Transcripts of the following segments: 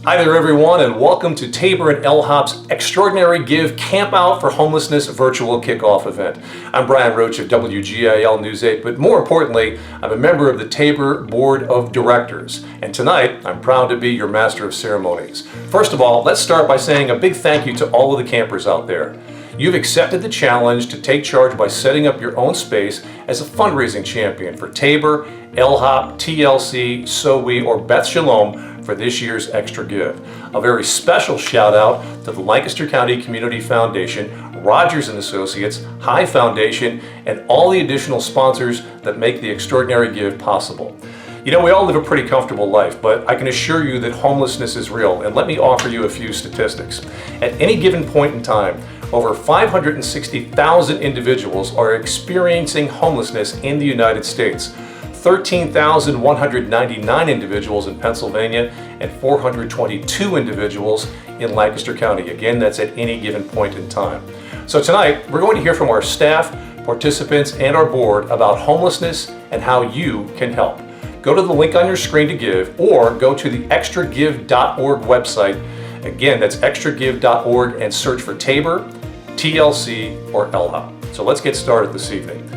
Hi there everyone, and welcome to Tabor and LHOP's Extraordinary Give Camp Out for Homelessness virtual kickoff event. I'm Brian Roche of WGAL News 8, but more importantly, I'm a member of the Tabor Board of Directors. And tonight, I'm proud to be your Master of Ceremonies. First of all, let's start by saying a big thank you to all of the campers out there. You've accepted the challenge to take charge by setting up your own space as a fundraising champion for Tabor, LHOP, TLC, SOWE, or Beth Shalom for this year's ExtraGive. A very special shout out to the Lancaster County Community Foundation, Rogers & Associates, High Foundation, and all the additional sponsors that make the Extraordinary Give possible. You know, we all live a pretty comfortable life, but I can assure you that homelessness is real, and let me offer you a few statistics. At any given point in time, over 560,000 individuals are experiencing homelessness in the United States. 13,199 individuals in Pennsylvania and 422 individuals in Lancaster County. Again, that's at any given point in time. So tonight, we're going to hear from our staff, participants, and our board about homelessness and how you can help. Go to the link on your screen to give, or go to the extragive.org website. Again, that's extragive.org, and search for Tabor, TLC, or LHOP. So let's get started this evening.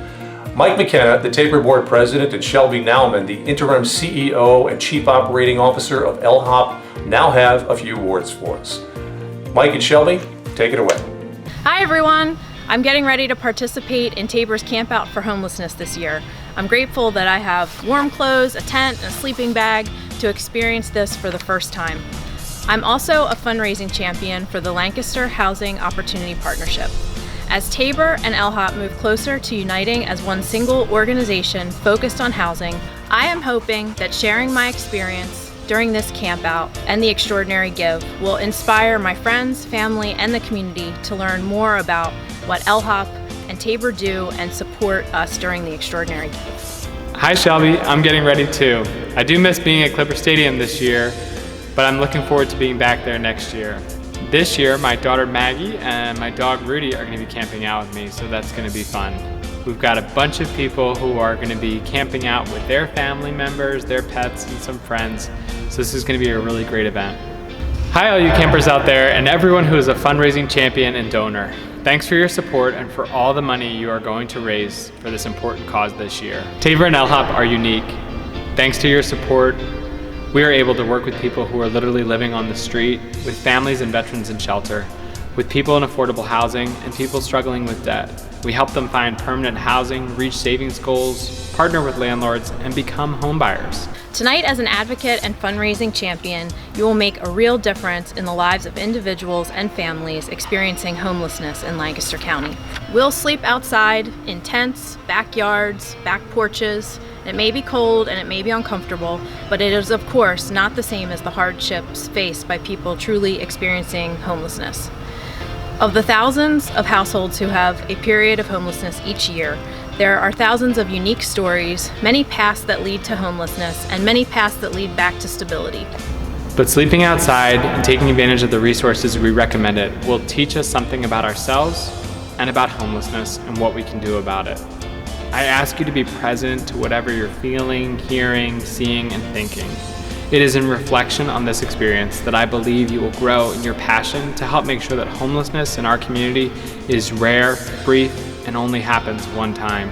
Mike McKenna, the Tabor Board President, and Shelby Nauman, the Interim CEO and Chief Operating Officer of LHOP, now have a few words for us. Mike and Shelby, take it away. Hi everyone! I'm getting ready to participate in Tabor's Camp Out for Homelessness this year. I'm grateful that I have warm clothes, a tent, and a sleeping bag to experience this for the first time. I'm also a fundraising champion for the Lancaster Housing Opportunity Partnership. As Tabor and LHOP move closer to uniting as one single organization focused on housing, I am hoping that sharing my experience during this camp out and the Extraordinary Give will inspire my friends, family, and the community to learn more about what LHOP and Tabor do and support us during the Extraordinary Give. Hi Shelby, I'm getting ready too. I do miss being at Clipper Stadium this year, but I'm looking forward to being back there next year. This year, my daughter Maggie and my dog Rudy are going to be camping out with me, so that's going to be fun. We've got a bunch of people who are going to be camping out with their family members, their pets, and some friends, so this is going to be a really great event. Hi all you campers out there and everyone who is a fundraising champion and donor. Thanks for your support and for all the money you are going to raise for this important cause this year. Tabor and LHOP are unique. Thanks to your support, we are able to work with people who are literally living on the street, with families and veterans in shelter, with people in affordable housing, and people struggling with debt. We help them find permanent housing, reach savings goals, partner with landlords, and become home buyers. Tonight, as an advocate and fundraising champion, you will make a real difference in the lives of individuals and families experiencing homelessness in Lancaster County. We'll sleep outside in tents, backyards, back porches. It may be cold and it may be uncomfortable, but it is of course not the same as the hardships faced by people truly experiencing homelessness. Of the thousands of households who have a period of homelessness each year, there are thousands of unique stories, many paths that lead to homelessness, and many paths that lead back to stability. But sleeping outside and taking advantage of the resources we recommended will teach us something about ourselves and about homelessness and what we can do about it. I ask you to be present to whatever you're feeling, hearing, seeing, and thinking. It is in reflection on this experience that I believe you will grow in your passion to help make sure that homelessness in our community is rare, brief, and only happens one time.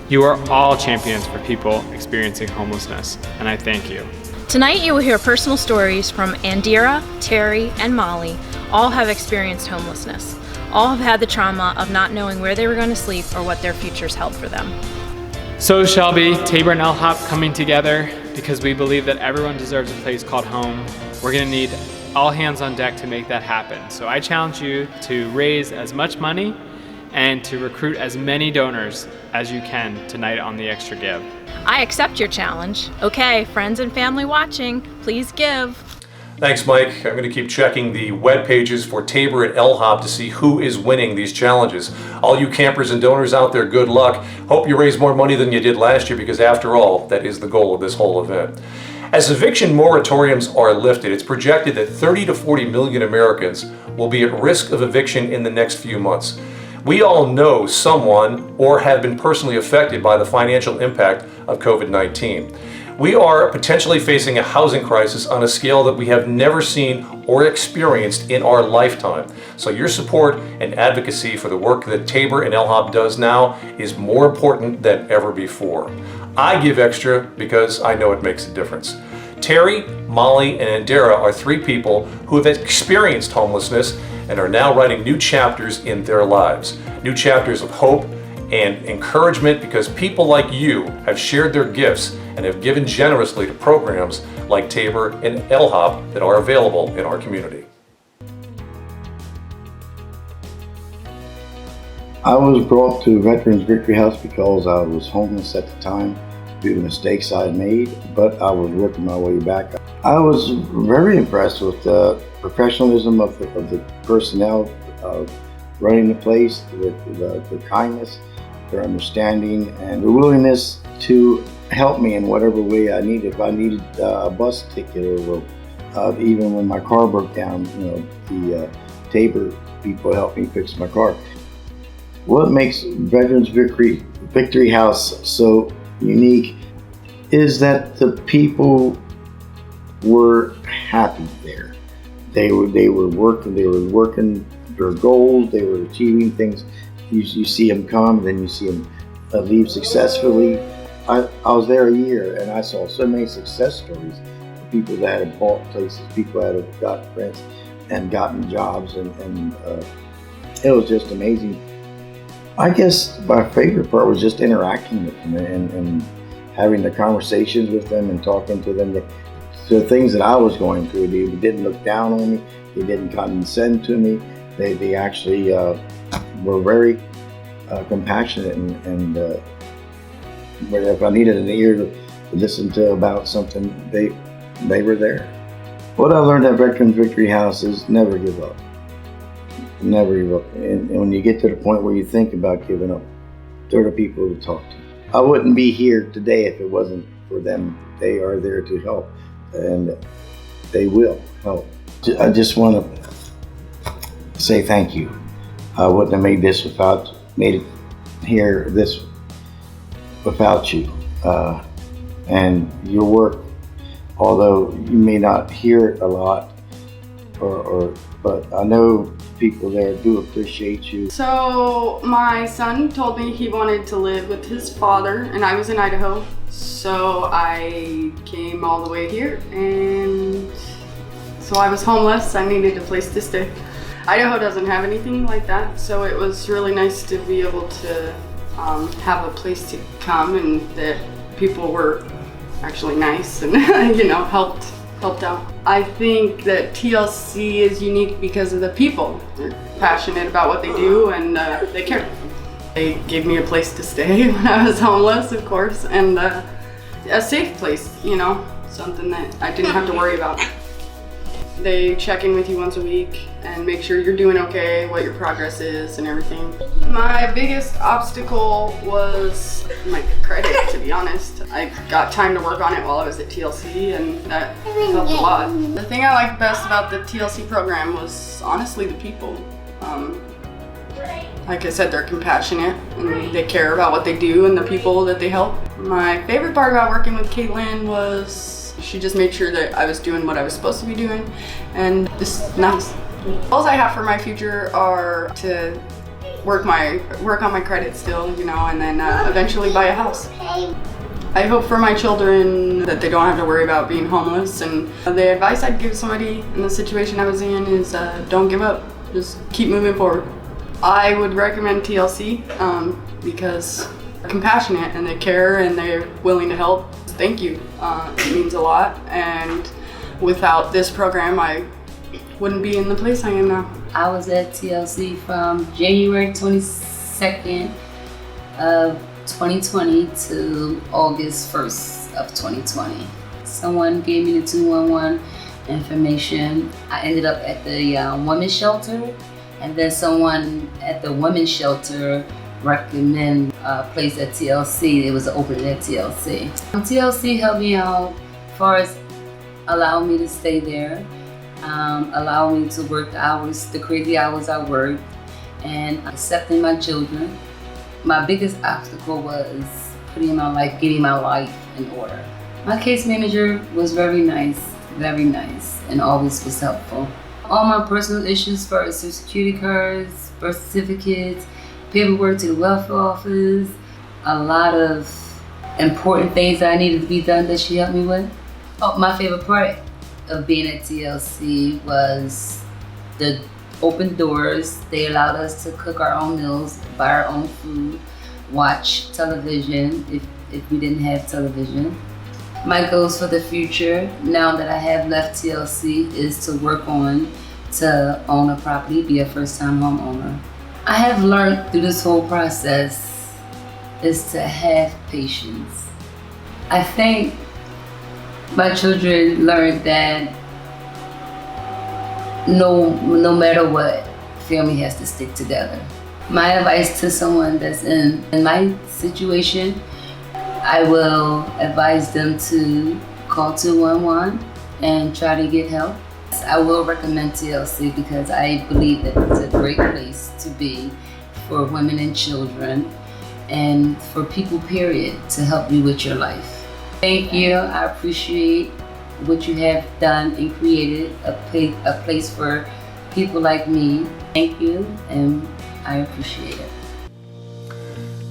You are all champions for people experiencing homelessness, and I thank you. Tonight you will hear personal stories from Andera, Terry, and Mollie. All have experienced homelessness. All have had the trauma of not knowing where they were going to sleep or what their futures held for them. So Shelby, Tabor and LHOP coming together because we believe that everyone deserves a place called home. We're going to need all hands on deck to make that happen. So I challenge you to raise as much money and to recruit as many donors as you can tonight on the Extra Give. I accept your challenge. Okay, friends and family watching, please give. Thanks, Mike. I'm going to keep checking the web pages for Tabor and LHOP to see who is winning these challenges. All you campers and donors out there, good luck. Hope you raise more money than you did last year, because after all, that is the goal of this whole event. As eviction moratoriums are lifted, it's projected that 30 to 40 million Americans will be at risk of eviction in the next few months. We all know someone or have been personally affected by the financial impact of COVID-19. We are potentially facing a housing crisis on a scale that we have never seen or experienced in our lifetime. So your support and advocacy for the work that Tabor and LHOP does now is more important than ever before. I give extra because I know it makes a difference. Terry, Mollie, and Andera are three people who have experienced homelessness and are now writing new chapters in their lives. New chapters of hope and encouragement because people like you have shared their gifts and have given generously to programs like Tabor and LHOP that are available in our community. I was brought to Veterans Victory House because I was homeless at the time due to mistakes I had made, but I was working my way back. I was very impressed with the professionalism of the personnel running the place, the kindness, their understanding, and the willingness to help me in whatever way I needed. If I needed a bus ticket or even when my car broke down, the Tabor people helped me fix my car. What makes Veterans Victory House so unique is that the people were happy there. They were working their goals, they were achieving things. You see them come, then you see them leave successfully. I was there a year and I saw so many success stories of people that had bought places, people that had got rents and gotten jobs, and it was just amazing. I guess my favorite part was just interacting with them and having the conversations with them and talking to them. The things that I was going through, they didn't look down on me, they didn't condescend to me. They actually were very compassionate and if I needed an ear to listen to about something, they were there. What I learned at Veterans Victory House is never give up. Never give up. And when you get to the point where you think about giving up, they're the people to talk to. I wouldn't be here today if it wasn't for them. They are there to help, and they will help. I just want to say thank you. I wouldn't have made it here without you. And your work, although you may not hear it a lot, but I know people there do appreciate you. So my son told me he wanted to live with his father, and I was in Idaho. So I came all the way here, and so I was homeless. I needed a place to stay. Idaho doesn't have anything like that, so it was really nice to be able to have a place to come, and that people were actually nice and helped out. I think that TLC is unique because of the people. They're passionate about what they do, and they care. They gave me a place to stay when I was homeless, of course, and a safe place, something that I didn't have to worry about. They check in with you once a week and make sure you're doing okay, what your progress is and everything. My biggest obstacle was my credit, to be honest. I got time to work on it while I was at TLC, and that helped a lot. The thing I liked best about the TLC program was honestly the people. Like I said, they're compassionate and they care about what they do and the people that they help. My favorite part about working with Caitlin was she just made sure that I was doing what I was supposed to be doing, and this is nice. Goals I have for my future are to work on my credit still, and then eventually buy a house. I hope for my children that they don't have to worry about being homeless, and the advice I'd give somebody in the situation I was in is don't give up, just keep moving forward. I would recommend TLC because they're compassionate and they care and they're willing to help. Thank you. It means a lot, and without this program I wouldn't be in the place I am now. I was at TLC from January 22nd of 2020 to August 1st of 2020. Someone gave me the 211 information. I ended up at the women's shelter, and then someone at the women's shelter recommended a place at TLC. It was an opening at TLC. TLC helped me out as far as allowing me to stay there, allowing me to work the crazy hours I worked, and accepting my children. My biggest obstacle was putting my life, getting my life in order. My case manager was very nice, and always was helpful. All my personal issues for Social Security cards, birth certificates, paperwork to the welfare office, a lot of important things that I needed to be done that she helped me with. Oh, my favorite part of being at TLC was the open doors. They allowed us to cook our own meals, buy our own food, watch television if we didn't have television. My goals for the future, now that I have left TLC, is to work on to own a property, be a first-time homeowner. I have learned through this whole process is to have patience. I think my children learned that no matter what, family has to stick together. My advice to someone that's in my situation, I will advise them to call 211 and try to get help. I will recommend TLC because I believe that it's a great place to be for women and children and for people, period, to help you with your life. Thank you. I appreciate what you have done and created a place for people like me. Thank you, and I appreciate it.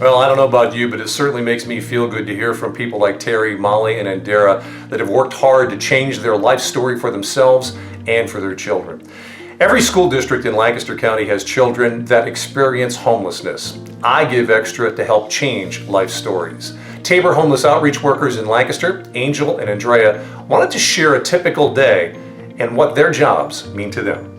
Well, I don't know about you, but it certainly makes me feel good to hear from people like Terry, Mollie, and Andera that have worked hard to change their life story for themselves and for their children. Every school district in Lancaster County has children that experience homelessness. I give extra to help change life stories. Tabor homeless outreach workers in Lancaster, Angel and Andrea, wanted to share a typical day and what their jobs mean to them.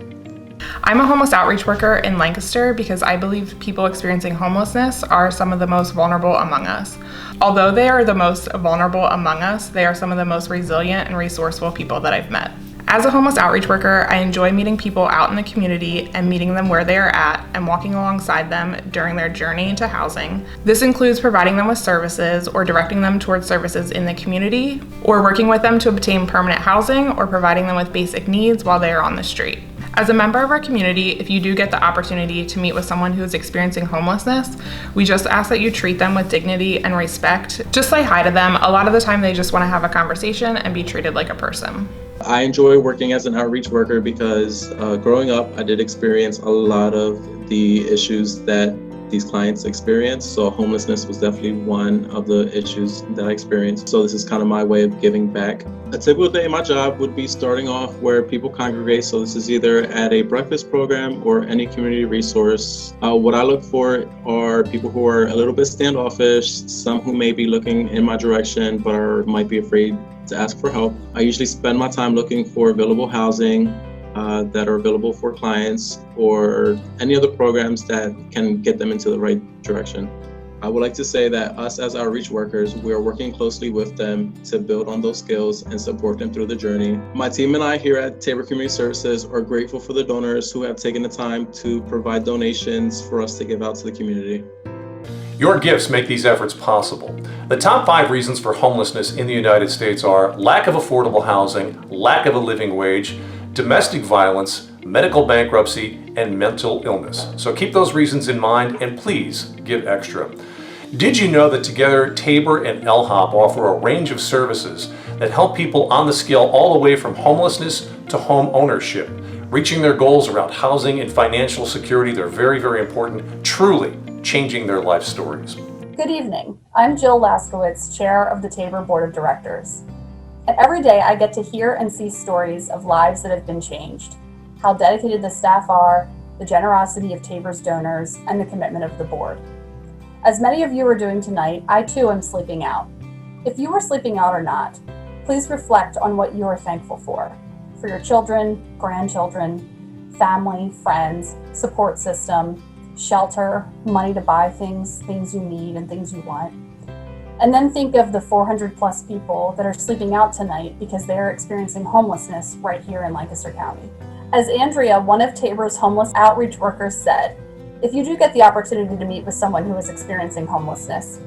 I'm a homeless outreach worker in Lancaster because I believe people experiencing homelessness are some of the most vulnerable among us. Although they are the most vulnerable among us, they are some of the most resilient and resourceful people that I've met. As a homeless outreach worker, I enjoy meeting people out in the community and meeting them where they are at and walking alongside them during their journey into housing. This includes providing them with services or directing them towards services in the community, or working with them to obtain permanent housing or providing them with basic needs while they are on the street. As a member of our community, if you do get the opportunity to meet with someone who is experiencing homelessness, we just ask that you treat them with dignity and respect. Just say hi to them. A lot of the time they just want to have a conversation and be treated like a person. I enjoy working as an outreach worker because growing up, I did experience a lot of the issues that these clients experience. So homelessness was definitely one of the issues that I experienced. So this is kind of my way of giving back. A typical day in my job would be starting off where people congregate. So this is either at a breakfast program or any community resource. What I look for are people who are a little bit standoffish, some who may be looking in my direction but might be afraid to ask for help. I usually spend my time looking for available housing that are available for clients or any other programs that can get them into the right direction. I would like to say that us as outreach workers, we are working closely with them to build on those skills and support them through the journey. My team and I here at Tabor Community Services are grateful for the donors who have taken the time to provide donations for us to give out to the community. Your gifts make these efforts possible. The top 5 reasons for homelessness in the United States are lack of affordable housing, lack of a living wage, domestic violence, medical bankruptcy, and mental illness. So keep those reasons in mind and please give extra. Did you know that together Tabor and LHOP offer a range of services that help people on the scale all the way from homelessness to home ownership? Reaching their goals around housing and financial security, they're very, very important, truly changing their life stories. Good evening. I'm Jill Laskowitz, Chair of the Tabor Board of Directors. And every day I get to hear and see stories of lives that have been changed, how dedicated the staff are, the generosity of Tabor's donors, and the commitment of the board. As many of you are doing tonight, I too am sleeping out. If you are sleeping out or not, please reflect on what you are thankful for your children, grandchildren, family, friends, support system, shelter, money to buy things you need and things you want. And then think of the 400 plus people that are sleeping out tonight because they're experiencing homelessness right here in Lancaster County. As Andrea, one of Tabor's homeless outreach workers, said, if you do get the opportunity to meet with someone who is experiencing homelessness,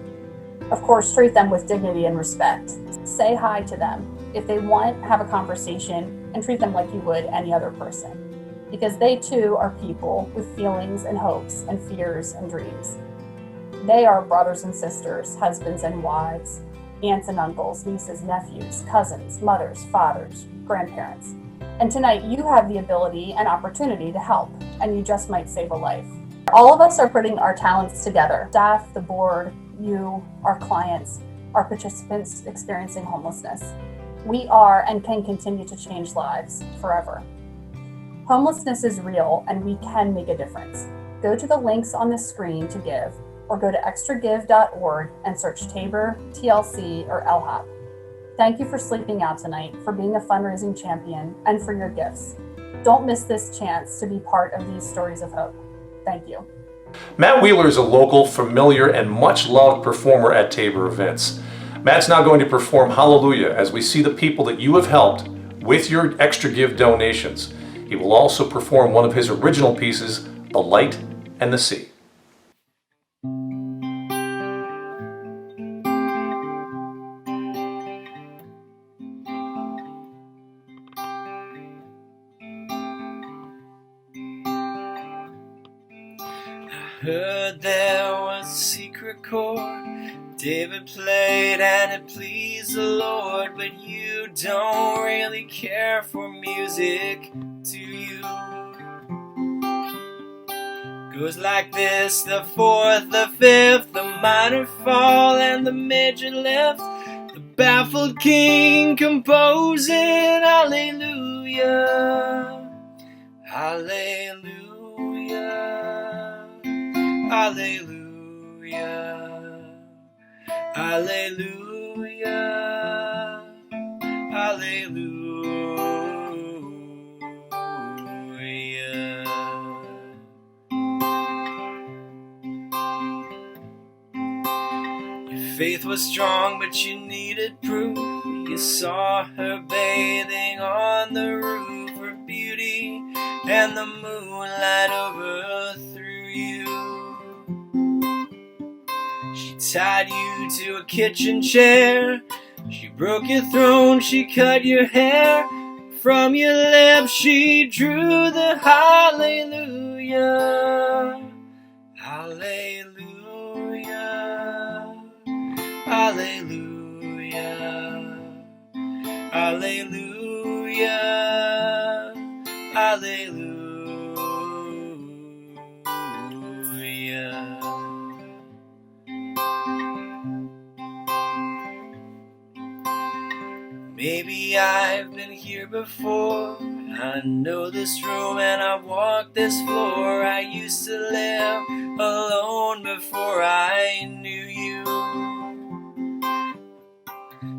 of course, treat them with dignity and respect. Say hi to them. If they want, have a conversation and treat them like you would any other person. Because they too are people with feelings and hopes and fears and dreams. They are brothers and sisters, husbands and wives, aunts and uncles, nieces, nephews, cousins, mothers, fathers, grandparents. And tonight you have the ability and opportunity to help, and you just might save a life. All of us are putting our talents together. Staff, the board, you, our clients, our participants experiencing homelessness. We are and can continue to change lives forever. Homelessness is real and we can make a difference. Go to the links on the screen to give, or go to extragive.org and search Tabor, TLC, or LHOP. Thank you for sleeping out tonight, for being a fundraising champion, and for your gifts. Don't miss this chance to be part of these stories of hope. Thank you. Matt Wheeler is a local, familiar, and much-loved performer at Tabor events. Matt's now going to perform Hallelujah as we see the people that you have helped with your ExtraGive donations. He will also perform one of his original pieces, The Light and the Sea. Heard there was a secret chord David played and it pleased the Lord, but you don't really care for music, do you? Goes like this: the fourth, the fifth, the minor fall and the major lift, the baffled king composing Hallelujah, Hallelujah, Hallelujah, Hallelujah, Hallelujah. Your faith was strong, but you needed proof. You saw her bathing on the roof, her beauty and the moonlight overthrew you. She tied you to a kitchen chair, she broke your throne, she cut your hair. From your lips she drew the hallelujah, hallelujah, hallelujah, hallelujah, hallelujah. Maybe I've been here before, I know this room and I've walked this floor. I used to live alone before I knew you.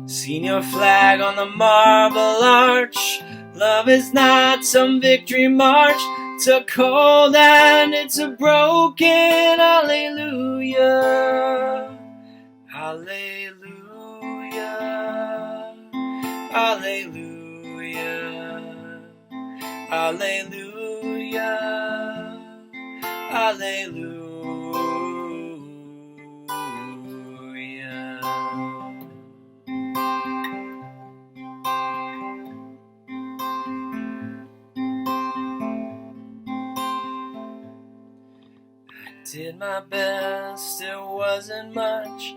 Seen your flag on the marble arch. Love is not some victory march. It's a cold and it's a broken hallelujah, hallelujah, hallelujah, hallelujah, hallelujah. I did my best, it wasn't much.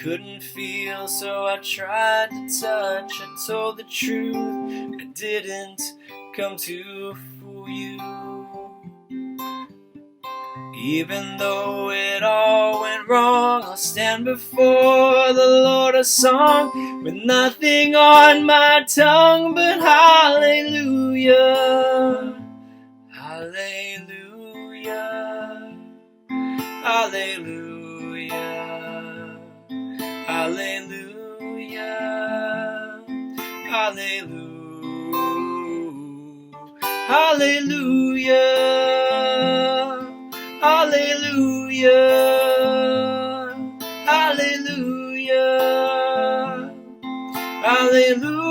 Couldn't feel, so I tried to touch. I told the truth, I didn't come to fool you. Even though it all went wrong, I'll stand before the Lord a song with nothing on my tongue but hallelujah, hallelujah, hallelujah, hallelujah, hallelujah, hallelujah, hallelujah, hallelujah, hallelujah.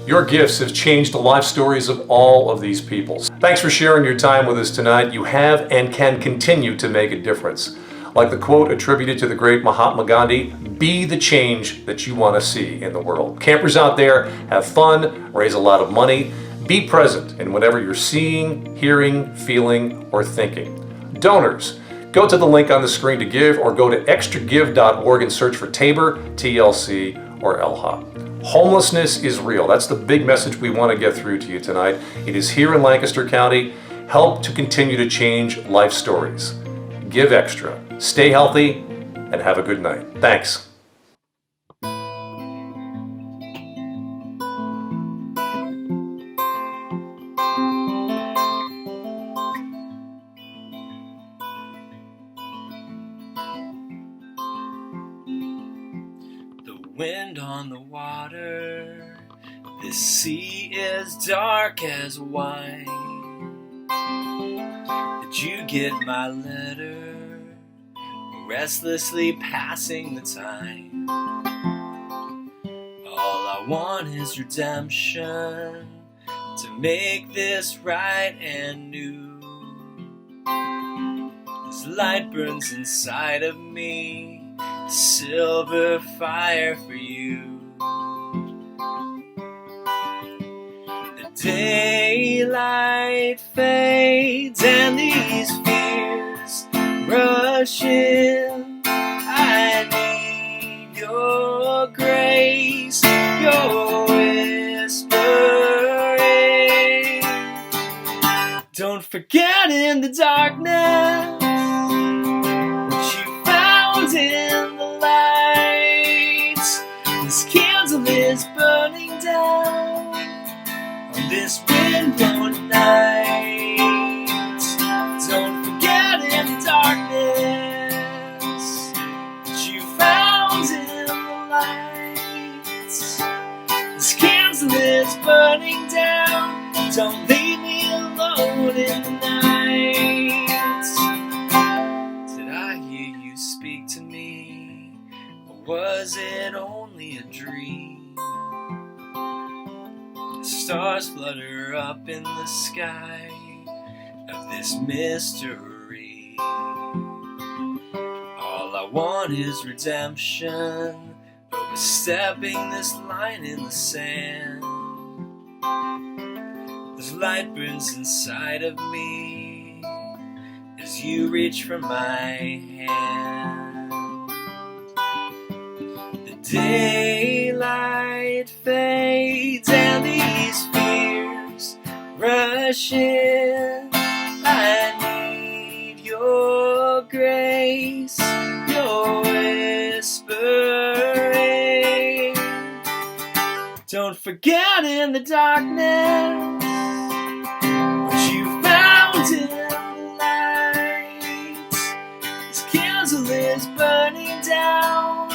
Your gifts have changed the life stories of all of these people. Thanks for sharing your time with us tonight. You have and can continue to make a difference. Like the quote attributed to the great Mahatma Gandhi, be the change that you want to see in the world. Campers out there, have fun, raise a lot of money, be present in whatever you're seeing, hearing, feeling, or thinking. Donors, go to the link on the screen to give, or go to extragive.org and search for Tabor, TLC, or LHOP. Homelessness is real. That's the big message we want to get through to you tonight. It is here in Lancaster County. Help to continue to change life stories. Give extra. Stay healthy and have a good night. Thanks. Wind on the water, this sea is dark as wine. Did you get my letter? Restlessly passing the time. All I want is redemption to make this right and new. This light burns inside of me, silver fire for you. The daylight fades and these fears rush in. I need your grace, your whispering. Don't forget in the darkness what you found in the lights. This candle is burning down on this wind-blown night. Don't forget in the darkness what you found in the lights. This candle is burning down. Don't leave me alone in the night. Did I hear you speak to me, or was it only a dream? The stars flutter up in the sky of this mystery. All I want is redemption, overstepping this line in the sand. This light burns inside of me as you reach for my hand. The daylight fades and these fears rush in. I need your grace, your whispering. Don't forget in the darkness what you found in the light. This candle is burning down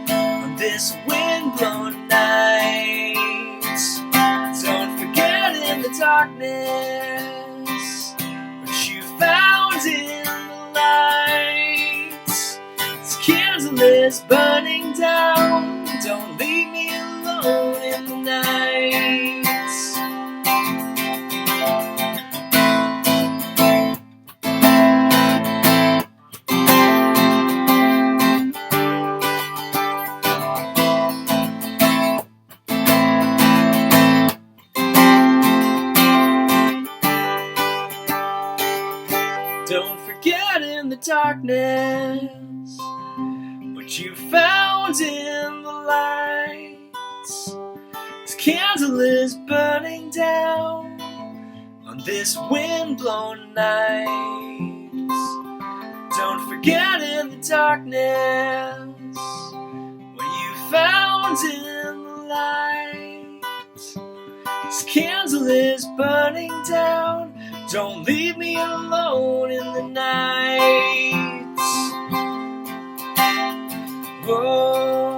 on this wind-blown night. Don't forget in the darkness what you found in the light. This candle is burning down. Don't leave me alone in the night. Don't forget in the darkness what you found in the lights. This candle is burning down on this wind-blown night. Don't forget in the darkness what you found in the lights. This candle is burning down. Don't leave me alone in the night. Whoa.